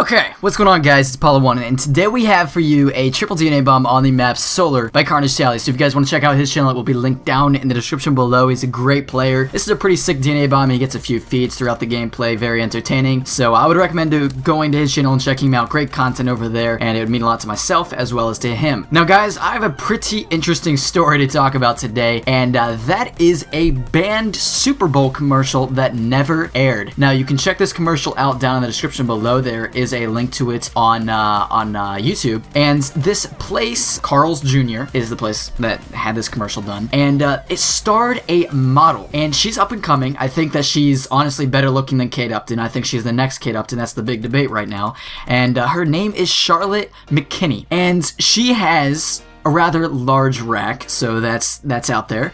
Okay, what's going on, guys? It's Apollo1, and today we have for you a triple DNA bomb on the map Solar by KARNAGE. So if you guys want to check out his channel, it will be linked down in the description below. He's a great player. This is a pretty sick DNA bomb. He gets a few feeds throughout the gameplay, very entertaining. So I would recommend going to his channel and checking him out. Great content over there, and it would mean a lot to myself as well as to him. Now, guys, I have a pretty interesting story to talk about today, and that is a banned Super Bowl commercial that never aired. Now, you can check this commercial out down in the description below. There is a link to it on YouTube, and this place, Carl's Jr. is the place that had this commercial done, and it starred a model, and she's up and coming. I think that she's honestly better looking than Kate Upton. I think she's the next Kate Upton. That's the big debate right now, and her name is Charlotte McKinney, and she has a rather large rack, so that's out there.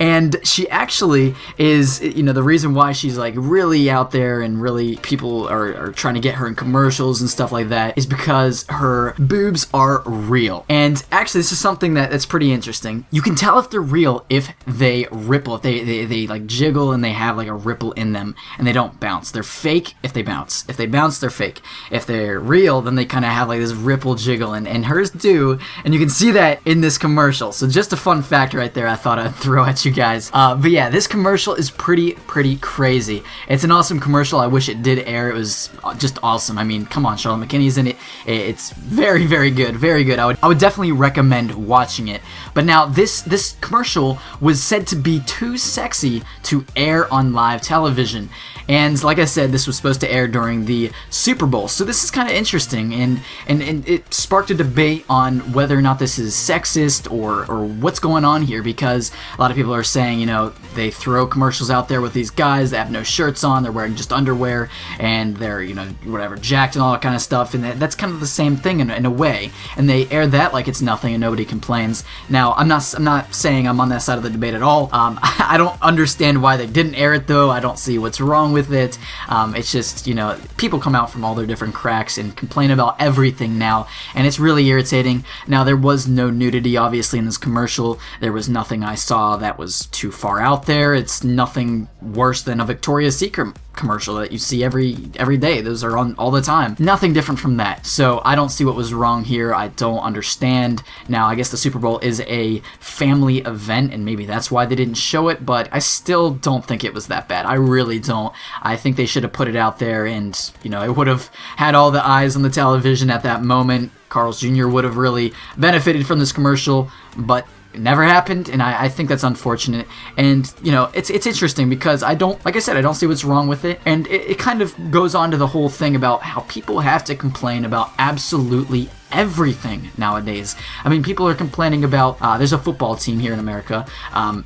And she actually is, you know, the reason why she's like really out there and really people are trying to get her in commercials and stuff like that is because her boobs are real. And actually, this is something that's pretty interesting. You can tell if they're real if they ripple, if they like jiggle and they have like a ripple in them and they don't bounce. They're fake if they bounce. If they bounce, they're fake. If they're real, then they kind of have like this ripple jiggle, and hers do, and you can see that in this commercial. So just a fun fact right there I thought I'd throw at you guys. But yeah, this commercial is pretty crazy. It's an awesome commercial. I wish it did air. It was just awesome. I mean, come on, Charlotte McKinney's in it. It's very good, very good. I would definitely recommend watching it. But now this commercial was said to be too sexy to air on live television. And like I said, this was supposed to air during the Super Bowl. So this is kind of interesting, and it sparked a debate on whether or not this is sexist or what's going on here, because a lot of people are saying, you know, they throw commercials out there with these guys that have no shirts on, they're wearing just underwear, and they're, you know, whatever, jacked and all that kind of stuff, and that's kind of the same thing in a way, and they air that like it's nothing and nobody complains. Now, I'm not saying I'm on that side of the debate at all. I don't understand why they didn't air it, though. I don't see what's wrong with it. It's just, you know, people come out from all their different cracks and complain about everything now, and it's really irritating. Now, there was no nudity, obviously, in this commercial. There was nothing I saw that was too far out there. It's nothing worse than a Victoria's Secret commercial that you see every day. Those are on all the time. Nothing different from that. So I don't see what was wrong here. I don't understand. Now, I guess the Super Bowl is a family event, and maybe that's why they didn't show it, but I still don't think it was that bad. I really don't. I think they should have put it out there, and, you know, it would have had all the eyes on the television at that moment. Carl's Jr. would have really benefited from this commercial, but it never happened, and I think that's unfortunate. And, you know, it's interesting because like I said, I don't see what's wrong with it, and it kind of goes on to the whole thing about how people have to complain about absolutely everything nowadays. I mean, people are complaining about, there's a football team here in America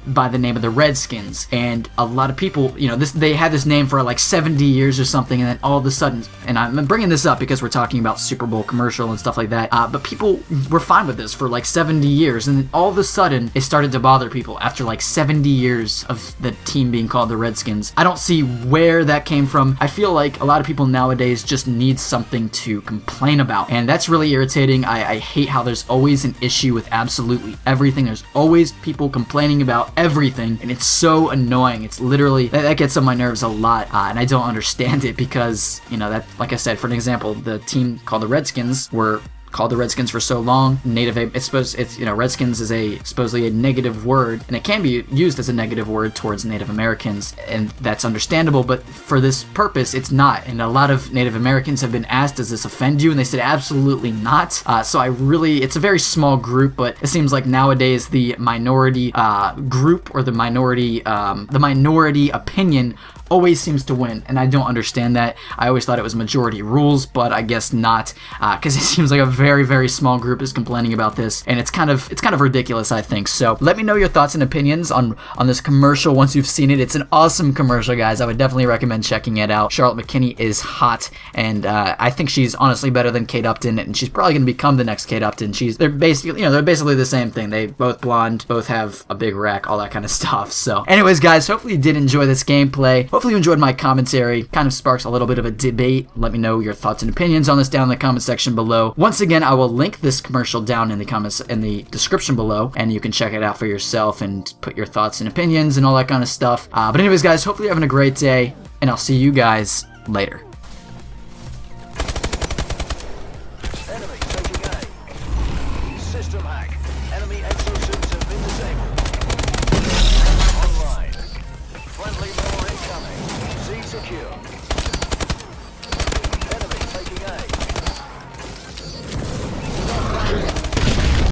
by the name of the Redskins, and a lot of people, you know, they had this name for like 70 years or something, and then all of a sudden, and I'm bringing this up because we're talking about Super Bowl commercial and stuff like that, but people were fine with this for like 70 years, and then all of a sudden, it started to bother people after like 70 years of the team being called the Redskins. I don't see where that came from. I feel like a lot of people nowadays just need something to complain about, and that's really irritating. I hate how there's always an issue with absolutely everything. There's always people complaining about everything, and it's so annoying. It's literally, that gets on my nerves a lot, and I don't understand it because, you know, that, like I said, for an example, the team called the Redskins were called the Redskins for so long. You know, Redskins is supposedly a negative word, and it can be used as a negative word towards Native Americans, and that's understandable, but for this purpose, it's not. And a lot of Native Americans have been asked, does this offend you? And they said, absolutely not. So it's a very small group, but it seems like nowadays the minority group or the minority opinion always seems to win, and I don't understand that. I always thought it was majority rules, but I guess not, because it seems like a very small group is complaining about this, and it's kind of ridiculous, I think. So let me know your thoughts and opinions on this commercial once you've seen it. It's an awesome commercial, guys. I would definitely recommend checking it out. Charlotte McKinney is hot, and I think she's honestly better than Kate Upton, and she's probably going to become the next Kate Upton. They're basically the same thing. They both blonde, both have a big rack, all that kind of stuff. So anyways, guys, hopefully you did enjoy this gameplay. Hopefully you enjoyed my commentary. Kind of sparks a little bit of a debate. Let me know your thoughts and opinions on this down in the comment section below. Once again, I will link this commercial down in the comments in the description below, and you can check it out for yourself and put your thoughts and opinions and all that kind of stuff. But anyways, guys, hopefully you're having a great day, and I'll see you guys later. system hack. Enemy exosuits have been disabled. Online. Friendly more incoming. C secure.